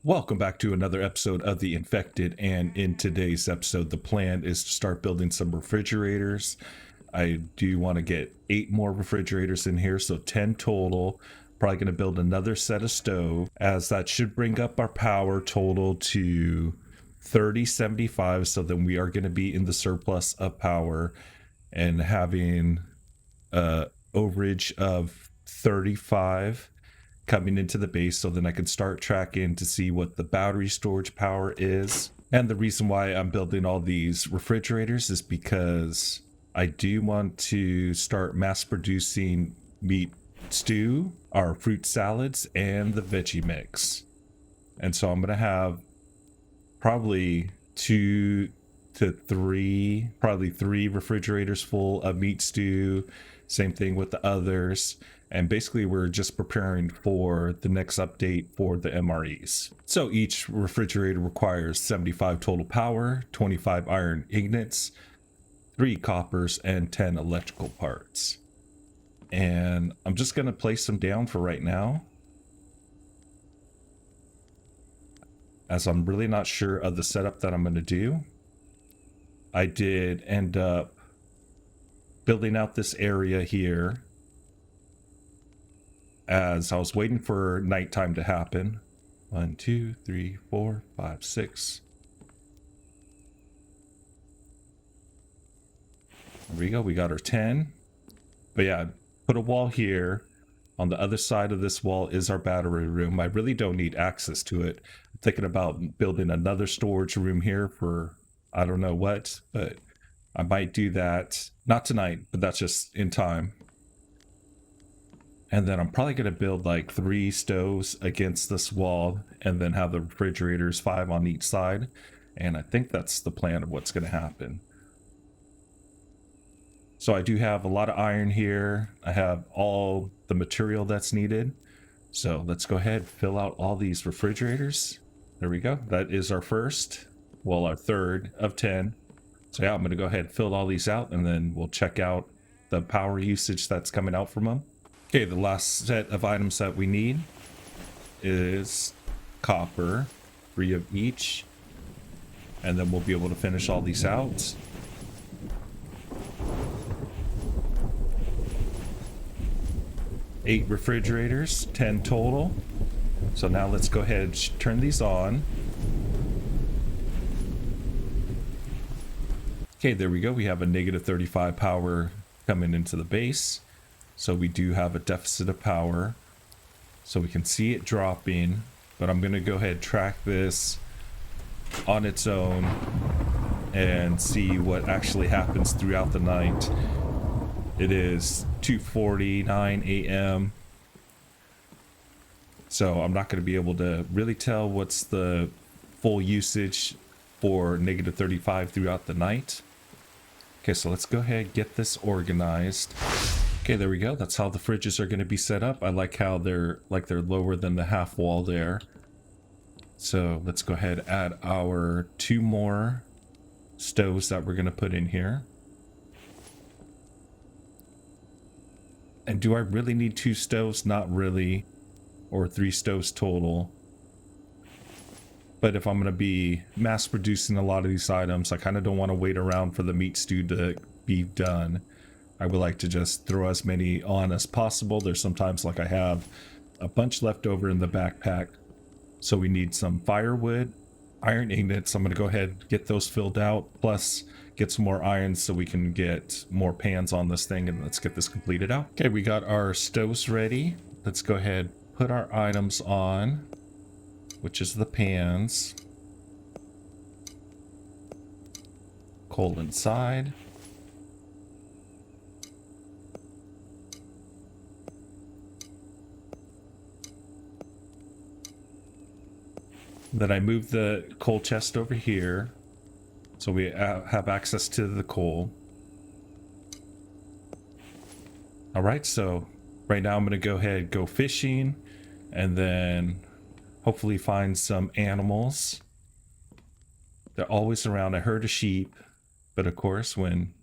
Welcome back to another episode of The Infected, and in today's episode the plan is to start building some refrigerators. I do want to get 8 more refrigerators in here, so 10 total. Probably going to build another set of stove, as that should bring up our power total to 3075, so then we are going to be in the surplus of power and having overage of 35 coming into the base, so then I can start tracking to see what the battery storage power is. And the reason why I'm building all these refrigerators is because I do want to start mass producing meat stew, our fruit salads, and the veggie mix. And so I'm going to have probably 2 to 3, probably 3 refrigerators full of meat stew. Same thing with the others. And basically we're just preparing for the next update for the MREs. So each refrigerator requires 75 total power, 25 iron ingots, 3 coppers, and 10 electrical parts. And I'm just going to place them down for right now, as I'm really not sure of the setup that I'm going to do. I did end up building out this area here as I was waiting for nighttime to happen. 1, 2, 3, 4, 5, 6. There we go. We got our 10. But yeah, put a wall here. On the other side of this wall is our battery room. I really don't need access to it. I'm thinking about building another storage room here for I don't know what, but I might do that. Not tonight, but that's just in time. And then I'm probably going to build like 3 stoves against this wall and then have the refrigerators 5 on each side. And I think that's the plan of what's going to happen. So I do have a lot of iron here. I have all the material that's needed. So let's go ahead and fill out all these refrigerators. There we go. That is our first, well, our third of 10. So yeah, I'm going to go ahead and fill all these out, and then we'll check out the power usage that's coming out from them. Okay, the last set of items that we need is copper, 3 of each, and then we'll be able to finish all these out. Eight refrigerators, 10 total. So now let's go ahead and turn these on. Okay, there we go. We have a negative 35 power coming into the base. So we do have a deficit of power. So we can see it dropping, but I'm going to go ahead and track this on its own and see what actually happens throughout the night. It is 2:49 a.m. So I'm not going to be able to really tell what's the full usage for negative 35 throughout the night. Okay, so let's go ahead and get this organized. Okay, there we go. That's how the fridges are going to be set up. I like how they're lower than the half wall there. So let's go ahead and add our 2 more stoves that we're going to put in here. And do I really need 2 stoves? Not really. Or 3 stoves total. But if I'm going to be mass producing a lot of these items, I kind of don't want to wait around for the meat stew to be done. I would like to just throw as many on as possible. There's sometimes like I have a bunch left over in the backpack. So we need some firewood, iron ingots. I'm going to go ahead and get those filled out, plus get some more iron so we can get more pans on this thing, and let's get this completed out. Okay, we got our stoves ready. Let's go ahead, put our items on, which is the pans. Coal inside. Then I move the coal chest over here so we have access to the coal. All right, so right now I'm going to go ahead, go fishing, and then hopefully find some animals. They're always around. I heard a sheep, but of course when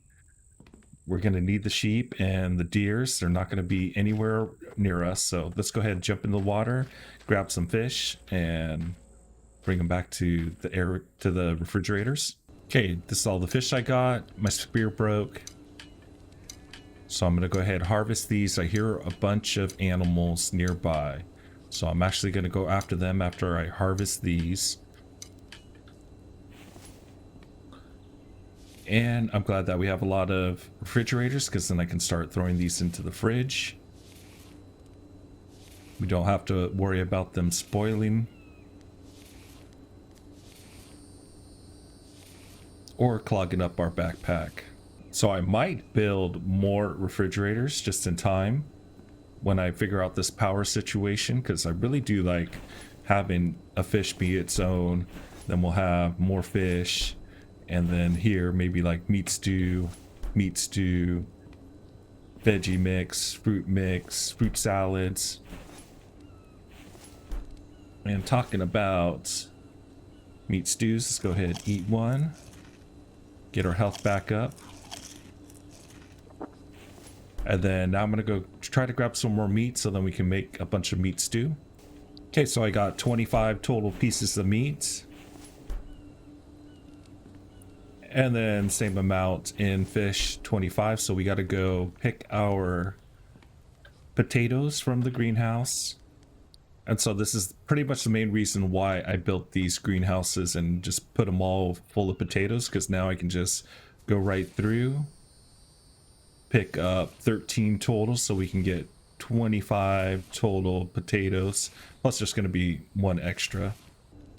we're going to need the sheep and the deers, they're not going to be anywhere near us. So let's go ahead and jump in the water, grab some fish, and Bring them back to the refrigerators. Okay, this is all the fish I got. My spear broke. So I'm going to go ahead and harvest these. I hear a bunch of animals nearby. So I'm actually going to go after them after I harvest these. And I'm glad that we have a lot of refrigerators, because then I can start throwing these into the fridge. We don't have to worry about them spoiling or clogging up our backpack. So I might build more refrigerators just in time when I figure out this power situation, because I really do like having a fish be its own. Then we'll have more fish, and then here maybe like meat stew, veggie mix, fruit salads. And talking about meat stews, let's go ahead and eat one. Get our health back up. And then now I'm going to go try to grab some more meat so then we can make a bunch of meat stew. Okay, so I got 25 total pieces of meat. And then same amount in fish, 25. So we got to go pick our potatoes from the greenhouse. And so this is pretty much the main reason why I built these greenhouses and just put them all full of potatoes, because now I can just go right through, pick up 13 total, so we can get 25 total potatoes. Plus there's going to be one extra.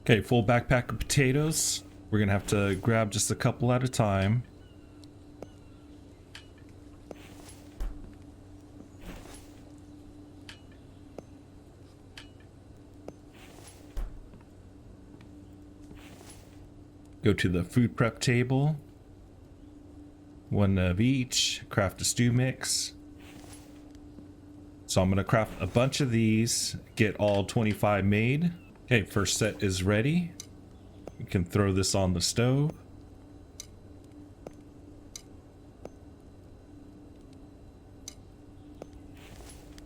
Okay, full backpack of potatoes. We're going to have to grab just a couple at a time. Go to the food prep table. One of each. Craft a stew mix. So I'm going to craft a bunch of these. Get all 25 made. Okay, first set is ready. You can throw this on the stove.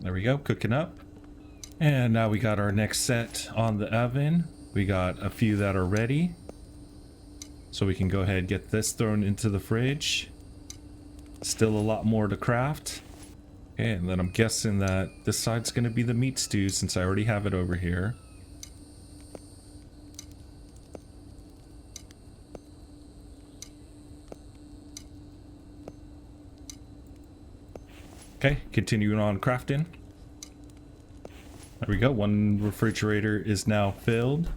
There we go, cooking up. And now we got our next set on the oven. We got a few that are ready. So we can go ahead and get this thrown into the fridge. Still a lot more to craft. Okay, and then I'm guessing that this side's going to be the meat stew since I already have it over here. Okay, continuing on crafting. There we go, one refrigerator is now filled.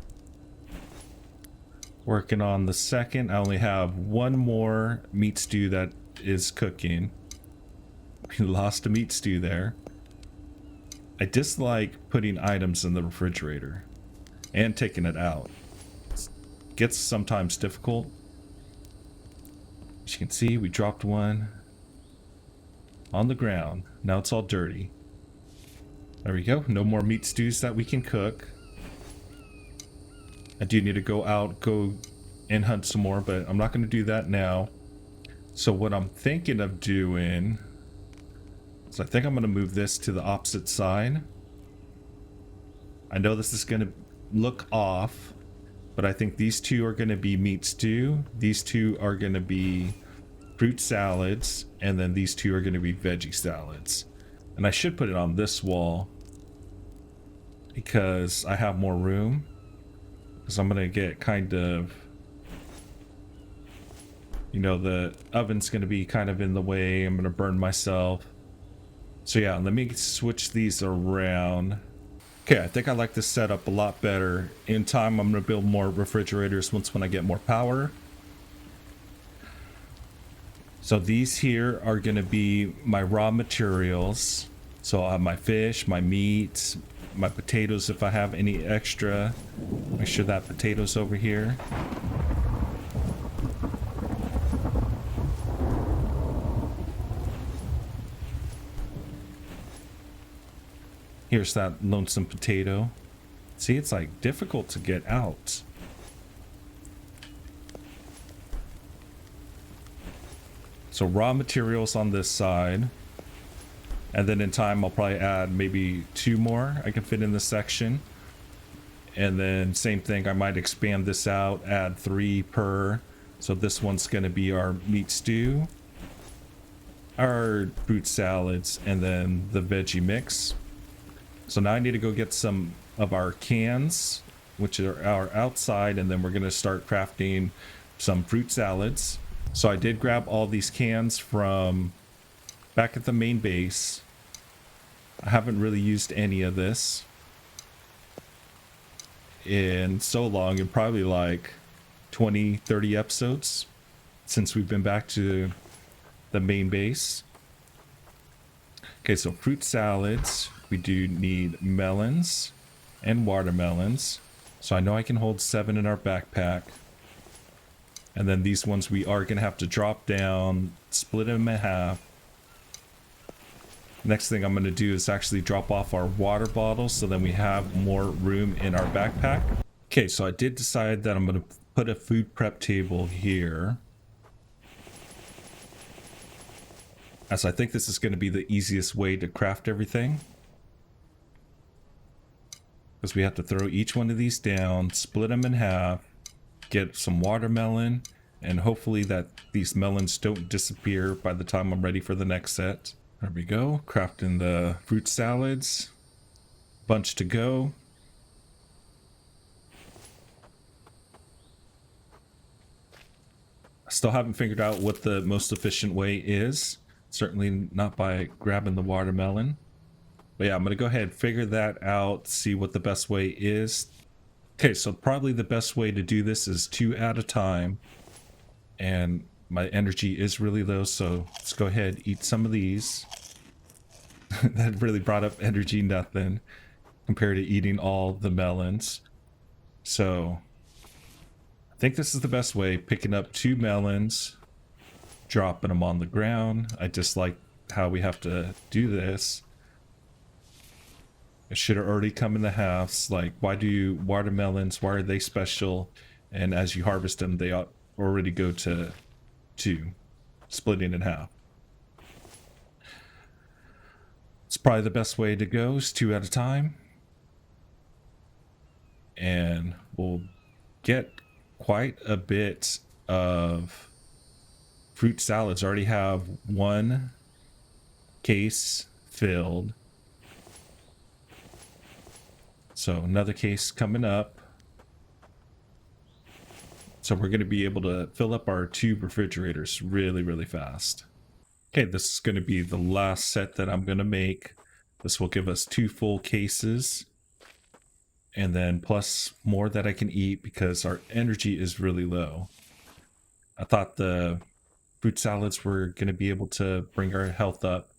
Working on the second. I only have one more meat stew that is cooking. We lost a meat stew there. I dislike putting items in the refrigerator and taking it out. It gets sometimes difficult. As you can see, we dropped one on the ground. Now it's all dirty. There we go. No more meat stews that we can cook. I do need to go and hunt some more, but I'm not going to do that now. So what I'm thinking of doing is I think I'm going to move this to the opposite side. I know this is going to look off, but I think these two are going to be meat stew. These two are going to be fruit salads, and then these two are going to be veggie salads. And I should put it on this wall because I have more room. Because I'm going to get kind of, you know, the oven's going to be kind of in the way. I'm going to burn myself. So yeah, let me switch these around. Okay, I think I like this setup a lot better. In time, I'm going to build more refrigerators when I get more power. So these here are going to be my raw materials. So I'll have my fish, my meat, my potatoes if I have any extra. Make sure that potato's over here. Here's that lonesome potato. See, it's like difficult to get out. So raw materials on this side. And then in time, I'll probably add maybe 2 more I can fit in this section. And then same thing, I might expand this out, add 3 per. So this one's going to be our meat stew, our fruit salads, and then the veggie mix. So now I need to go get some of our cans, which are outside, and then we're going to start crafting some fruit salads. So I did grab all these cans from back at the main base. I haven't really used any of this in so long, in probably like 20-30 episodes since we've been back to the main base. Okay, so fruit salads, we do need melons and watermelons. So I know I can hold 7 in our backpack. And then these ones we are gonna have to drop down, split them in half. Next thing I'm gonna do is actually drop off our water bottles so then we have more room in our backpack. Okay, so I did decide that I'm gonna put a food prep table here, as I think this is gonna be the easiest way to craft everything. Because we have to throw each one of these down, split them in half, get some watermelon, and hopefully that these melons don't disappear by the time I'm ready for the next set. There we go, crafting the fruit salads. Bunch to go. I still haven't figured out what the most efficient way is. Certainly not by grabbing the watermelon. But yeah, I'm gonna go ahead and figure that out, see what the best way is. Okay, so probably the best way to do this is 2 at a time. And my energy is really low, so let's go ahead, eat some of these. That really brought up energy nothing compared to eating all the melons. So I think this is the best way, picking up 2 melons, dropping them on the ground. I just like how we have to do this. It should have already come in the halves. Like, why do watermelons, why are they special? And as you harvest them, they already go to 2, splitting in half. It's probably the best way to go, is 2 at a time. And we'll get quite a bit of fruit salads. I already have 1 case filled. So another case coming up. So we're going to be able to fill up our 2 refrigerators really, really fast. Okay, this is going to be the last set that I'm going to make. This will give us 2 full cases. And then plus more that I can eat because our energy is really low. I thought the fruit salads were going to be able to bring our health up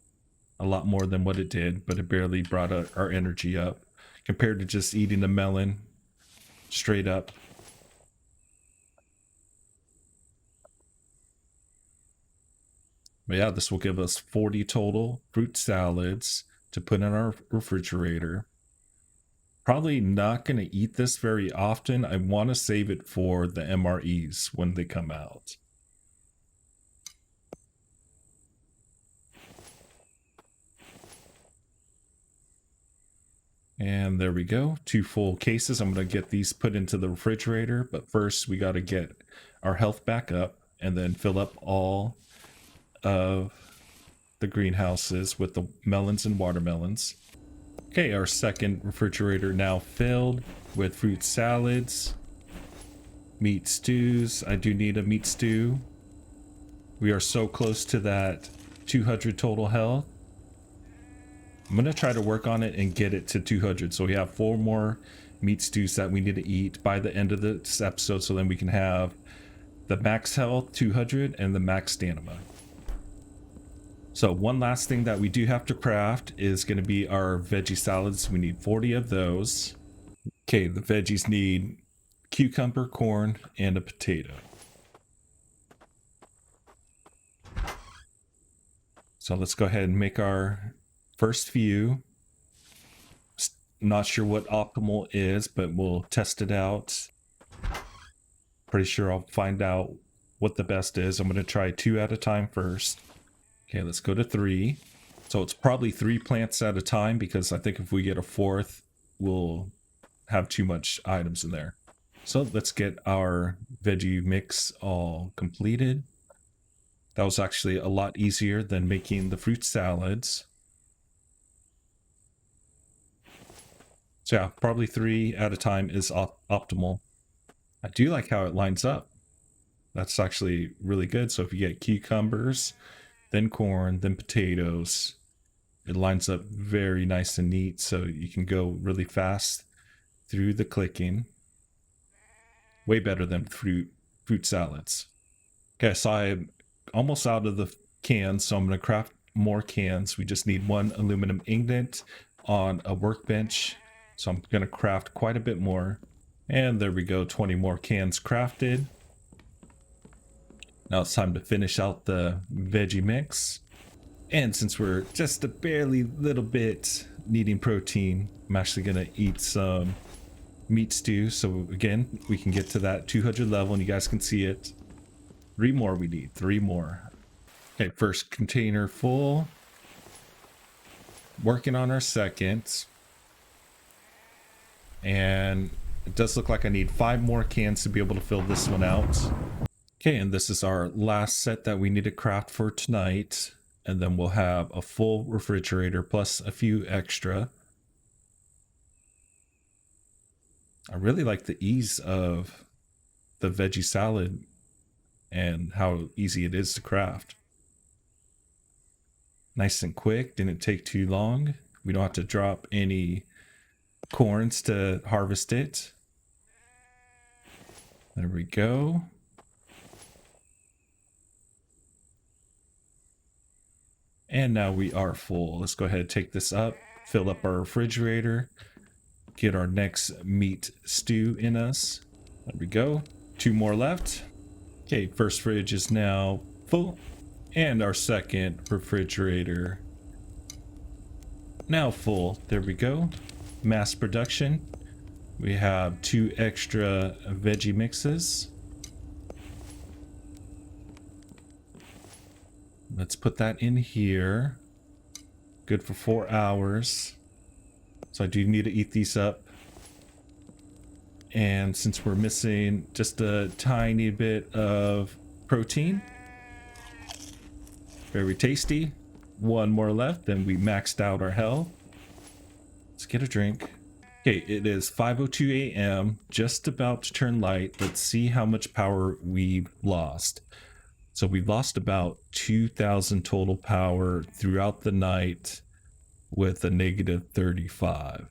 a lot more than what it did, but it barely brought our energy up compared to just eating a melon straight up. But yeah, this will give us 40 total fruit salads to put in our refrigerator. Probably not going to eat this very often. I want to save it for the MREs when they come out. And there we go, 2 full cases. I'm going to get these put into the refrigerator, but first we got to get our health back up and then fill up all of the greenhouses with the melons and watermelons. Okay, our second refrigerator now filled with fruit salads, meat stews. I do need a meat stew. We are so close to that 200 total health. I'm going to try to work on it and get it to 200. So we have 4 more meat stews that we need to eat by the end of this episode. So then we can have the max health 200 and the max stamina. So one last thing that we do have to craft is going to be our veggie salads. We need 40 of those. Okay, the veggies need cucumber, corn, and a potato. So let's go ahead and make our first few. Not sure what optimal is, but we'll test it out. Pretty sure I'll find out what the best is. I'm going to try 2 at a time first. Okay, let's go to 3. So it's probably 3 plants at a time, because I think if we get a 4th, we'll have too much items in there. So let's get our veggie mix all completed. That was actually a lot easier than making the fruit salads. So yeah, probably 3 at a time is optimal. I do like how it lines up. That's actually really good. So if you get cucumbers, then corn, then potatoes, it lines up very nice and neat. So you can go really fast through the clicking. Way better than fruit salads. Okay, so I'm almost out of the cans, so I'm going to craft more cans. We just need 1 aluminum ingot on a workbench. So I'm going to craft quite a bit more. And there we go, 20 more cans crafted. Now it's time to finish out the veggie mix. And since we're just a barely little bit needing protein, I'm actually going to eat some meat stew. So again, we can get to that 200 level and you guys can see it. 3 more we need, 3 more. Okay, first container full. Working on our second. And it does look like I need 5 more cans to be able to fill this one out. Okay, and this is our last set that we need to craft for tonight. And then we'll have a full refrigerator plus a few extra. I really like the ease of the veggie salad and how easy it is to craft. Nice and quick, didn't take too long. We don't have to drop any corns to harvest it. There we go. And now we are full. Let's go ahead and take this up, fill up our refrigerator, get our next meat stew in us. There we go. 2 more left. Okay, first fridge is now full. And our second refrigerator now full. There we go. Mass production. We have 2 extra veggie mixes. Let's put that in here. Good for 4 hours. So I do need to eat these up. And since we're missing just a tiny bit of protein, very tasty. 1 more left, then we maxed out our health. Let's get a drink. Okay, it is 5:02 a.m., just about to turn light. Let's see how much power we've lost. So we've lost about 2,000 total power throughout the night with a negative 35.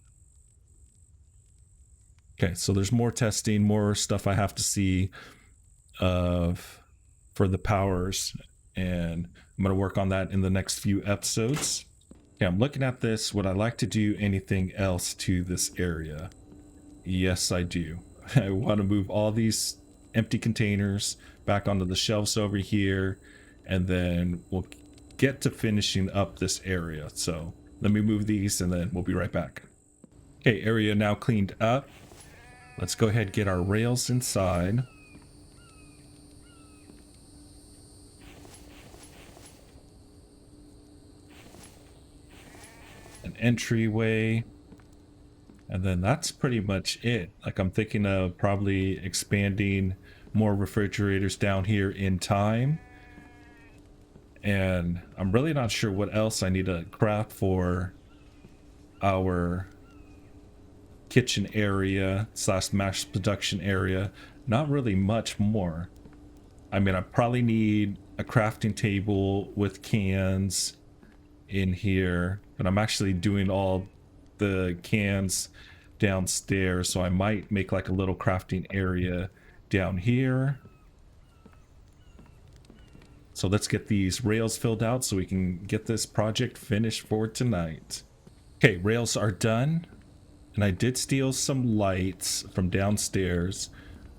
Okay, so there's more testing, more stuff I have to see for the powers, and I'm going to work on that in the next few episodes. Okay, I'm looking at this. Would I like to do anything else to this area? Yes, I do. I want to move all these empty containers back onto the shelves over here, and then we'll get to finishing up this area. So let me move these and then we'll be right back. Okay, area now cleaned up. Let's go ahead and get our rails inside. An entryway. And then that's pretty much it. Like, I'm thinking of probably expanding more refrigerators down here in time. And I'm really not sure what else I need to craft for our kitchen area / mass production area. Not really much more. I mean, I probably need a crafting table with cans in here, but I'm actually doing all the cans downstairs, so I might make like a little crafting area down here. So let's get these rails filled out so we can get this project finished for tonight. Okay, rails are done, and I did steal some lights from downstairs.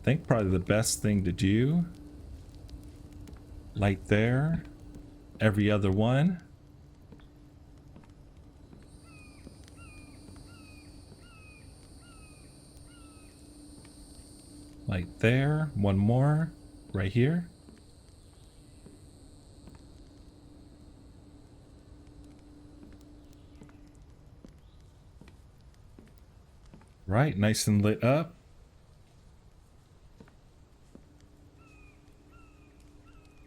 I think probably the best thing to do, light there, every other one. Light there, one more right here. Right, nice and lit up.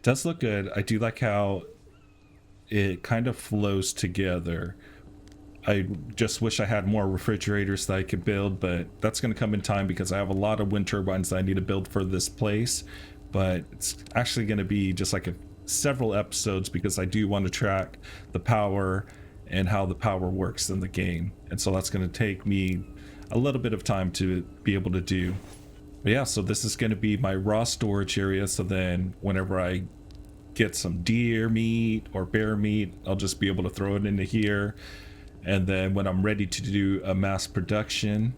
Does look good. I do like how it kind of flows together. I just wish I had more refrigerators that I could build, but that's going to come in time because I have a lot of wind turbines that I need to build for this place. But it's actually going to be just like several episodes because I do want to track the power and how the power works in the game. And so that's going to take me a little bit of time to be able to do. But yeah, so this is going to be my raw storage area. So then whenever I get some deer meat or bear meat, I'll just be able to throw it into here. And then when I'm ready to do a mass production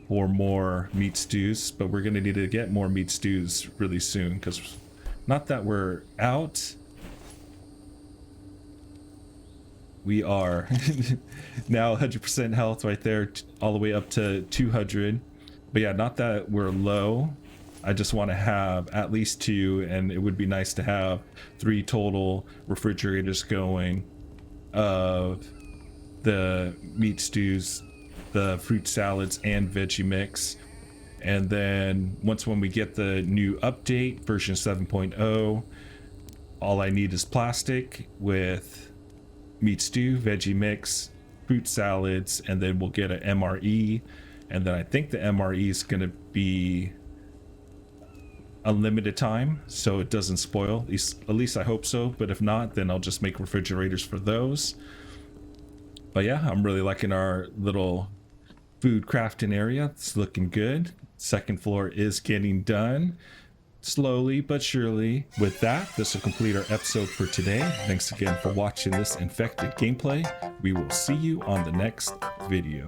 for more meat stews, but we're going to need to get more meat stews really soon because not that we're out. We are now 100% health right there, all the way up to 200. But yeah, not that we're low. I just want to have at least 2, and it would be nice to have 3 total refrigerators going of the meat stews, the fruit salads, and veggie mix. And then when we get the new update, version 7.0, all I need is plastic with meat stew, veggie mix, fruit salads, and then we'll get an MRE. And then I think the MRE is going to be unlimited time, so it doesn't spoil. At least I hope so. But if not, then I'll just make refrigerators for those. But yeah, I'm really liking our little food crafting area. It's looking good. Second floor is getting done slowly but surely. With that, this will complete our episode for today. Thanks again for watching this infected gameplay. We will see you on the next video.